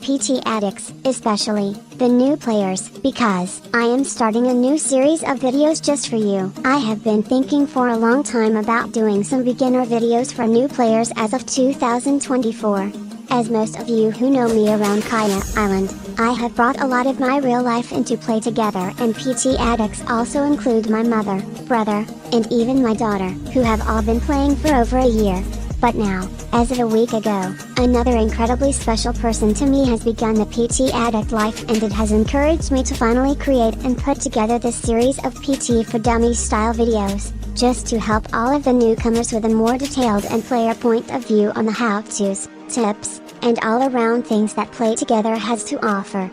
PT addicts, especially the new players, because I am starting a new series of videos just for you. I have been thinking for a long time about doing some beginner videos for new players as of 2024. As most of you who know me around Kaya Island, I have brought a lot of my real life into Play Together, and PT addicts also include my mother, brother, and even my daughter, who have all been playing for over a year. But now, as of a week ago, another incredibly special person to me has begun the PT addict life, and it has encouraged me to finally create and put together this series of PT for Dummies style videos, just to help all of the newcomers with a more detailed and player point of view on the how-tos, tips, and all-around things that Play Together has to offer.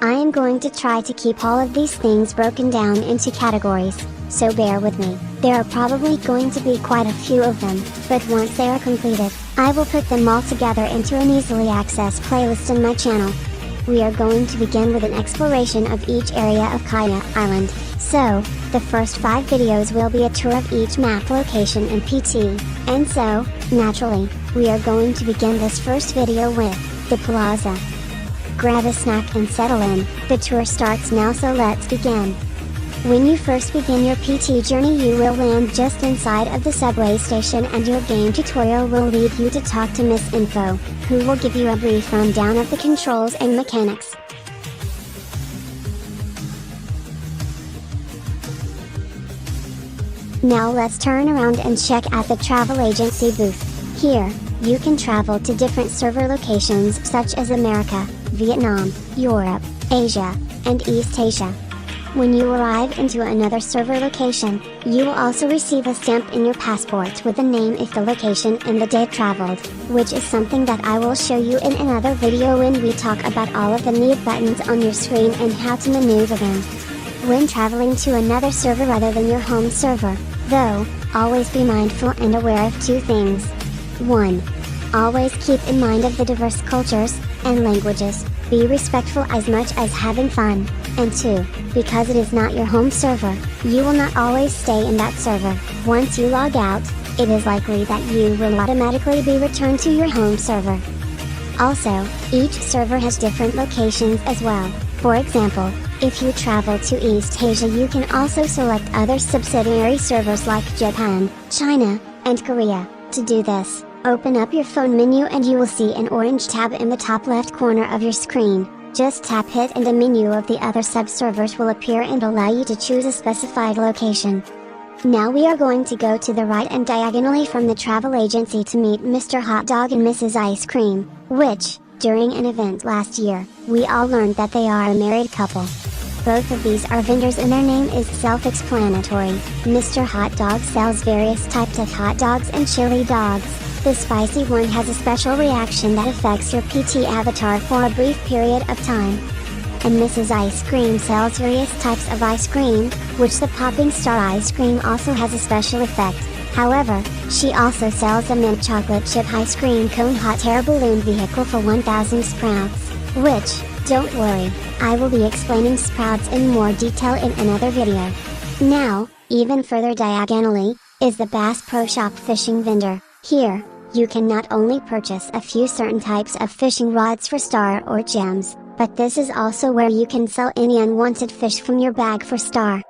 I am going to try to keep all of these things broken down into categories, so bear with me. There are probably going to be quite a few of them, but once they are completed, I will put them all together into an easily accessed playlist on my channel. We are going to begin with an exploration of each area of Kaya Island, so, the first 5 videos will be a tour of each map location and PT, and so, naturally, we are going to begin this first video with the Plaza. Grab a snack and settle in, the tour starts now, so let's begin. When you first begin your PT journey, you will land just inside of the subway station, and your game tutorial will lead you to talk to Miss Info, who will give you a brief rundown of the controls and mechanics. Now let's turn around and check out the travel agency booth. Here, you can travel to different server locations such as America, Vietnam, Europe, Asia, and East Asia. When you arrive into another server location, you will also receive a stamp in your passport with the name if the location and the date traveled, which is something that I will show you in another video when we talk about all of the neat buttons on your screen and how to maneuver them. When traveling to another server other than your home server, though, always be mindful and aware of 2 things. 1. Always keep in mind of the diverse cultures and languages, be respectful as much as having fun, and 2, because it is not your home server, you will not always stay in that server. Once you log out, it is likely that you will automatically be returned to your home server. Also, each server has different locations as well. For example, if you travel to East Asia, you can also select other subsidiary servers like Japan, China, and Korea. To do this, open up your phone menu and you will see an orange tab in the top left corner of your screen. Just tap it and a menu of the other sub-servers will appear and allow you to choose a specified location. Now we are going to go to the right and diagonally from the travel agency to meet Mr. Hot Dog and Mrs. Ice Cream, which, during an event last year, we all learned that they are a married couple. Both of these are vendors and their name is self-explanatory. Mr. Hot Dog sells various types of hot dogs and chili dogs. The spicy one has a special reaction that affects your PT avatar for a brief period of time. And Mrs. Ice Cream sells various types of ice cream, which the popping star ice cream also has a special effect. However, she also sells a mint chocolate chip ice cream cone hot air balloon vehicle for 1000 sprouts, which, don't worry, I will be explaining sprouts in more detail in another video. Now, even further diagonally, is the Bass Pro Shop fishing vendor. Here, you can not only purchase a few certain types of fishing rods for star or gems, but this is also where you can sell any unwanted fish from your bag for star.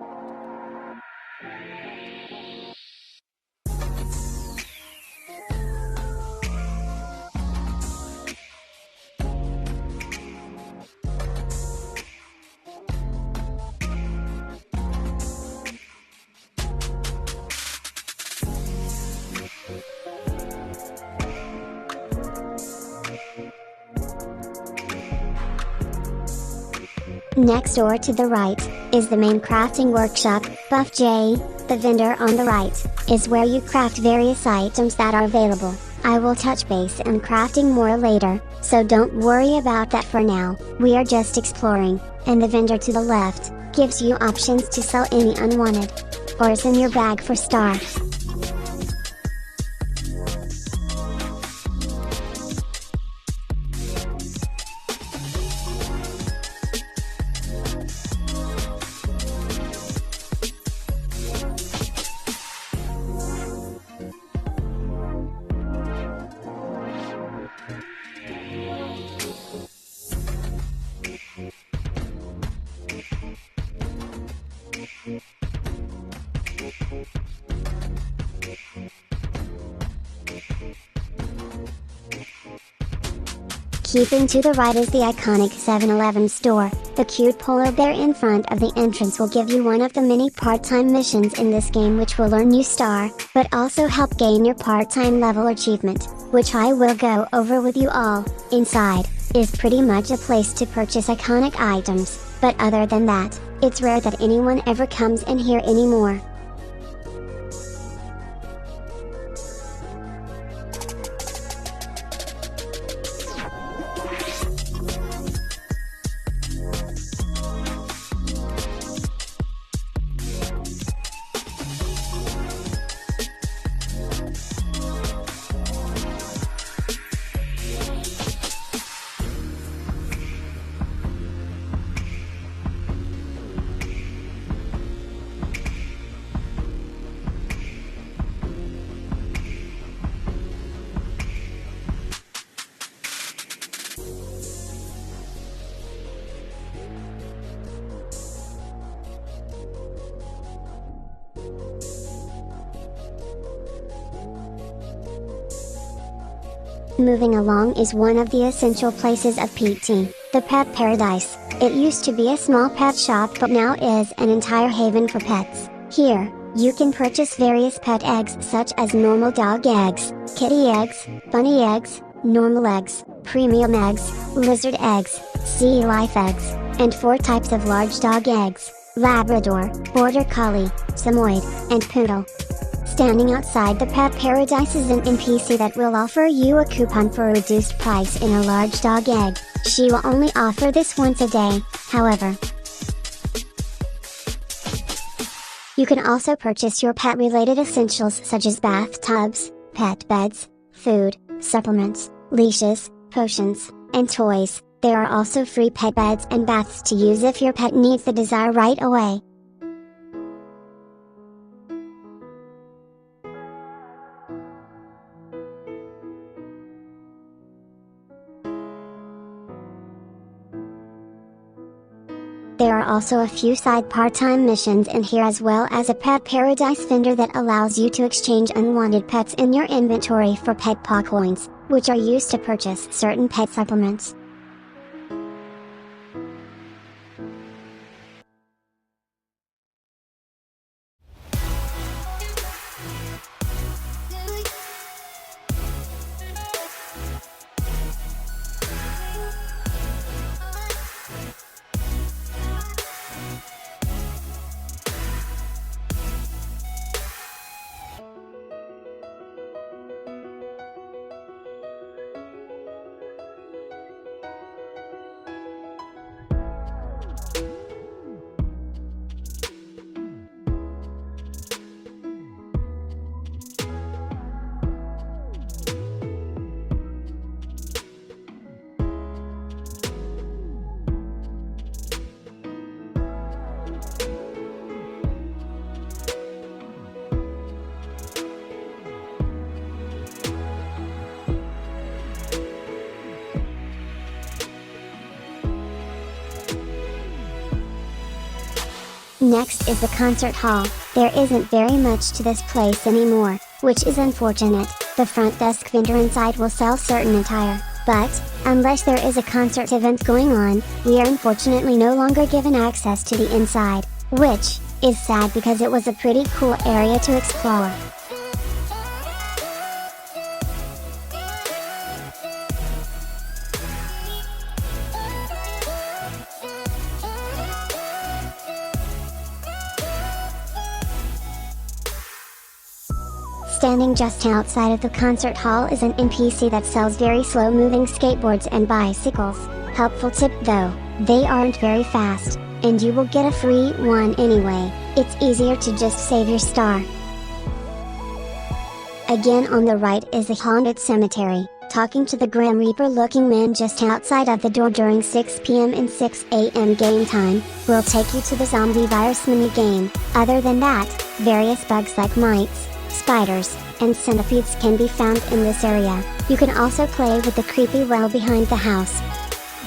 Next door to the right, is the main crafting workshop. Buff J, the vendor on the right, is where you craft various items that are available. I will touch base on crafting more later, so don't worry about that for now. We are just exploring, and the vendor to the left, gives you options to sell any unwanted ores in your bag for star. Keeping to the right is the iconic 7-Eleven store. The cute polar bear in front of the entrance will give you one of the many part-time missions in this game, which will earn you star, but also help gain your part-time level achievement, which I will go over with you all. Inside is pretty much a place to purchase iconic items, but other than that, it's rare that anyone ever comes in here anymore. Moving along is one of the essential places of PT, the Pet Paradise. It used to be a small pet shop but now is an entire haven for pets. Here, you can purchase various pet eggs such as normal dog eggs, kitty eggs, bunny eggs, normal eggs, premium eggs, lizard eggs, sea life eggs, and 4 types of large dog eggs: Labrador, Border Collie, Samoyed, and Poodle. Standing outside the Pet Paradise is an NPC that will offer you a coupon for a reduced price in a large dog egg. She will only offer this once a day, however. You can also purchase your pet-related essentials such as bathtubs, pet beds, food, supplements, leashes, potions, and toys. There are also free pet beds and baths to use if your pet needs the desire right away. There are also a few side part-time missions in here, as well as a Pet Paradise vendor that allows you to exchange unwanted pets in your inventory for pet paw coins, which are used to purchase certain pet supplements. Next is the concert hall. There isn't very much to this place anymore, which is unfortunate. The front desk vendor inside will sell certain attire, but, unless there is a concert event going on, we are unfortunately no longer given access to the inside, which is sad because it was a pretty cool area to explore. Standing just outside of the concert hall is an NPC that sells very slow-moving skateboards and bicycles. Helpful tip though, they aren't very fast, and you will get a free one anyway. It's easier to just save your star. Again, on the right is a haunted cemetery. Talking to the Grim Reaper looking man just outside of the door during 6 PM and 6 AM game time will take you to the zombie virus mini game. Other than that, various bugs like mites, spiders, and centipedes can be found in this area. You can also play with the creepy well behind the house.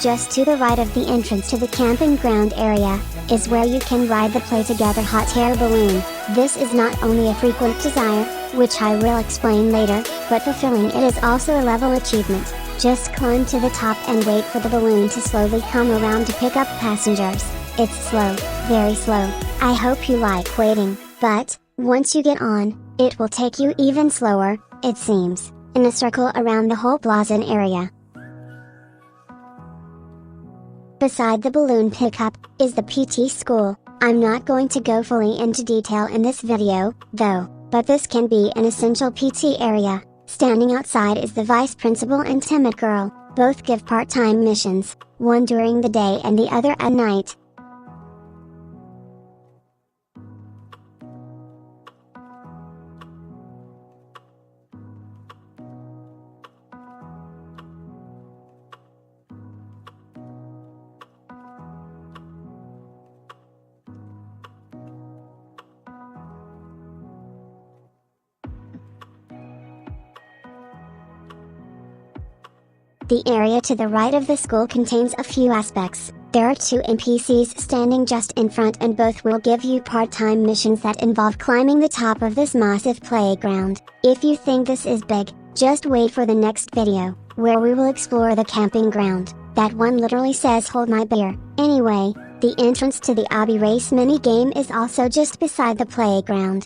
Just to the right of the entrance to the camping ground area, is where you can ride the Play Together hot air balloon. This is not only a frequent desire, which I will explain later, but fulfilling it is also a level achievement. Just climb to the top and wait for the balloon to slowly come around to pick up passengers. It's slow, very slow. I hope you like waiting, but, once you get on, it will take you even slower, it seems, in a circle around the whole Plaza area. Beside the balloon pickup, is the PT school. I'm not going to go fully into detail in this video, though, but this can be an essential PT area. Standing outside is the vice principal and timid girl, both give part-time missions, one during the day and the other at night. The area to the right of the school contains a few aspects. There are two NPCs standing just in front and both will give you part-time missions that involve climbing the top of this massive playground. If you think this is big, just wait for the next video, where we will explore the camping ground. That one literally says hold my beer. Anyway, the entrance to the obby race mini game is also just beside the playground.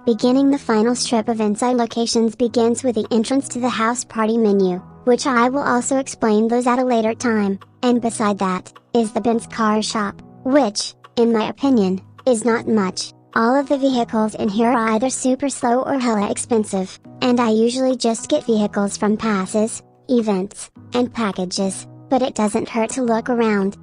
Beginning the final strip of inside locations begins with the entrance to the house party menu, which I will also explain those at a later time, and beside that, is the Benz car shop, which, in my opinion, is not much. All of the vehicles in here are either super slow or hella expensive, and I usually just get vehicles from passes, events, and packages, but it doesn't hurt to look around.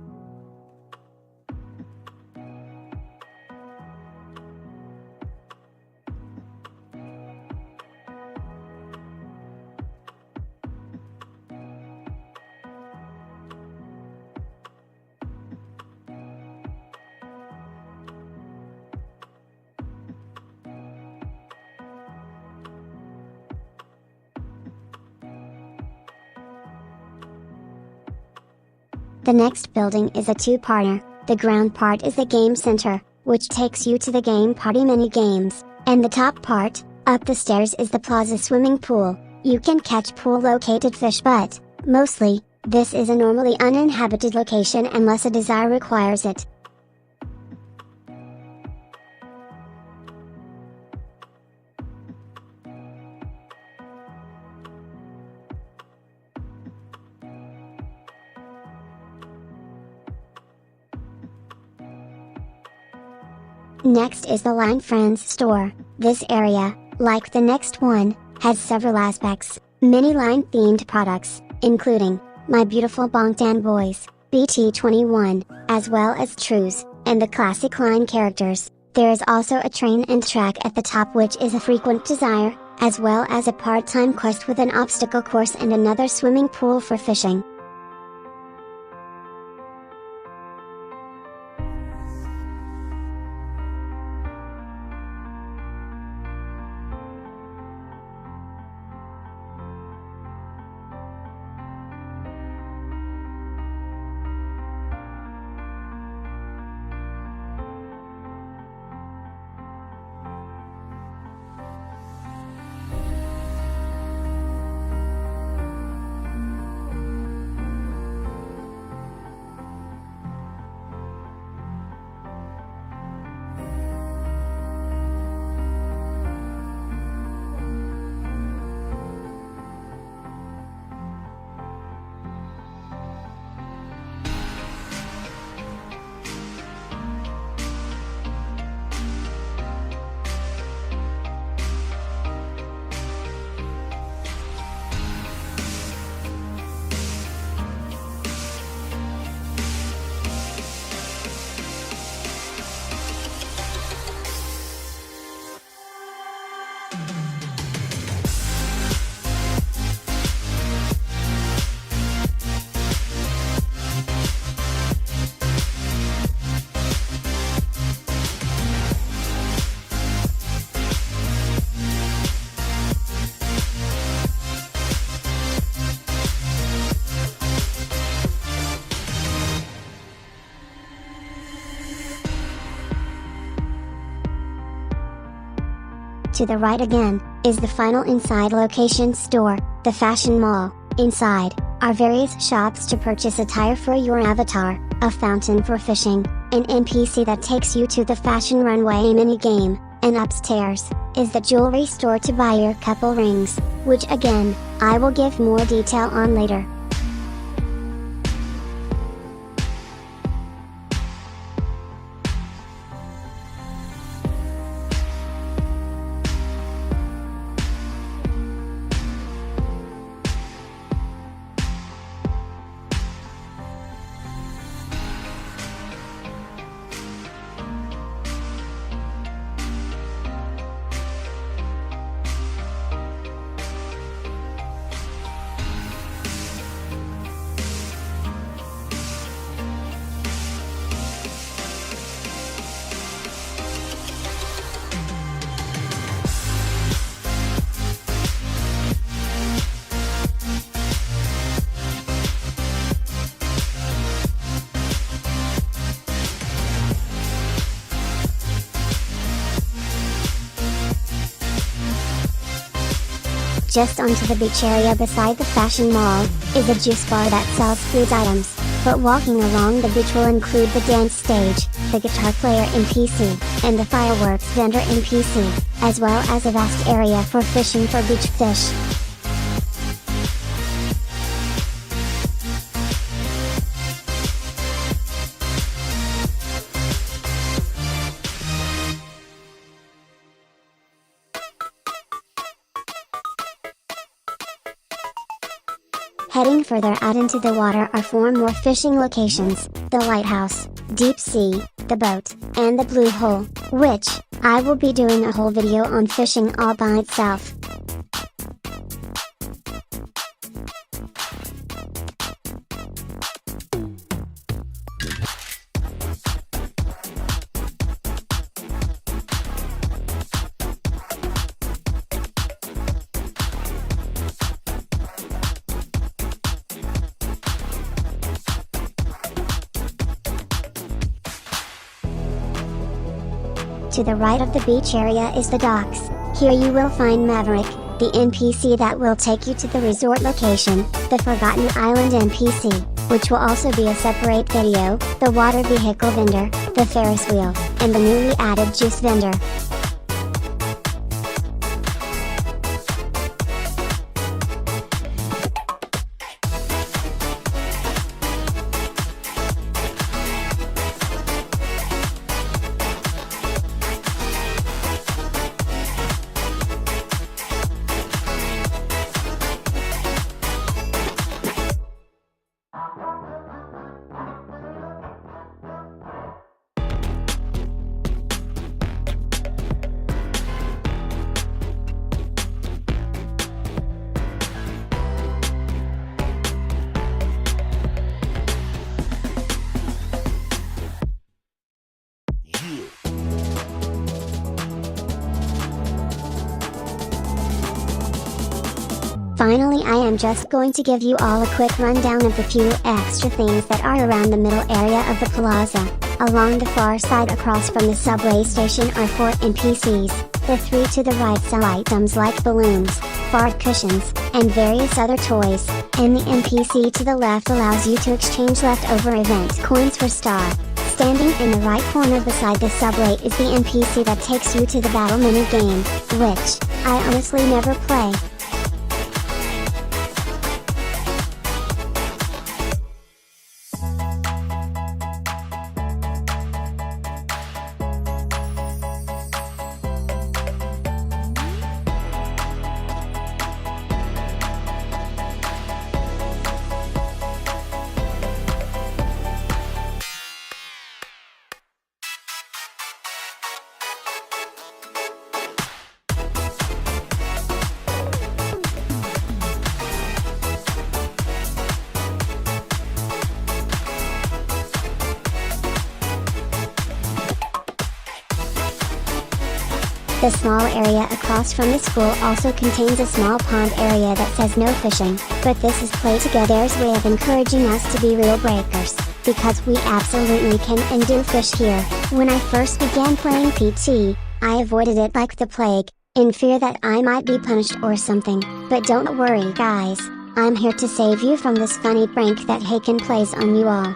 The next building is a two-parter. The ground part is the game center, which takes you to the game party mini games, and the top part, up the stairs, is the Plaza swimming pool. You can catch pool-located fish, but, mostly, this is a normally uninhabited location unless a desire requires it. Next is the Line Friends store. This area, like the next one, has several aspects, many line themed products, including My Beautiful Bangtan Boys, BT21, as well as Trues, and the classic line characters. There is also a train and track at the top, which is a frequent desire, as well as a part-time quest with an obstacle course and another swimming pool for fishing. To the right again, is the final inside location store, the Fashion Mall. Inside, are various shops to purchase attire for your avatar, a fountain for fishing, an NPC that takes you to the fashion runway mini-game, and upstairs, is the jewelry store to buy your couple rings, which again, I will give more detail on later. Just onto the beach area beside the Fashion Mall, is a juice bar that sells food items, but walking along the beach will include the dance stage, the guitar player NPC, and the fireworks vendor NPC, as well as a vast area for fishing for beach fish. Heading further out into the water are 4 more fishing locations, the Lighthouse, Deep Sea, the Boat, and the Blue Hole, which, I will be doing a whole video on fishing all by itself. To the right of the beach area is the docks. Here you will find Maverick, the NPC that will take you to the resort location, the Forgotten Island NPC, which will also be a separate video, the water vehicle vendor, the Ferris wheel, and the newly added juice vendor. Finally, I am just going to give you all a quick rundown of the few extra things that are around the middle area of the plaza. Along the far side across from the subway station are 4 NPCs, the 3 to the right sell items like balloons, fart cushions, and various other toys, and the NPC to the left allows you to exchange leftover event coins for star. Standing in the right corner beside the subway is the NPC that takes you to the battle mini game, which, I honestly never play. The small area across from the school also contains a small pond area that says no fishing, but this is Play Together's way of encouraging us to be rule breakers, because we absolutely can and do fish here. When I first began playing PT, I avoided it like the plague. in fear that I might be punished or something, but don't worry guys, I'm here to save you from this funny prank that Haken plays on you all.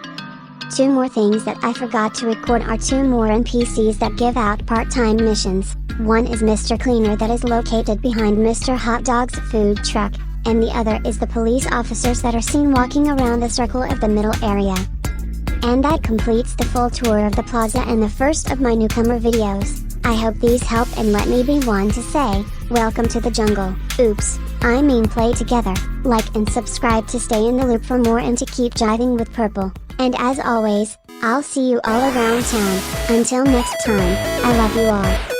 2 more things that I forgot to record are 2 more NPCs that give out part-time missions. One is Mr. Cleaner that is located behind Mr. Hot Dog's food truck, and the other is the police officers that are seen walking around the circle of the middle area. And that completes the full tour of the plaza and the first of my newcomer videos. I hope these help and let me be one to say, welcome to the jungle. Oops, I mean play together. Like and subscribe to stay in the loop for more and to keep jiving with Purple. And as always, I'll see you all around town. Until next time, I love you all.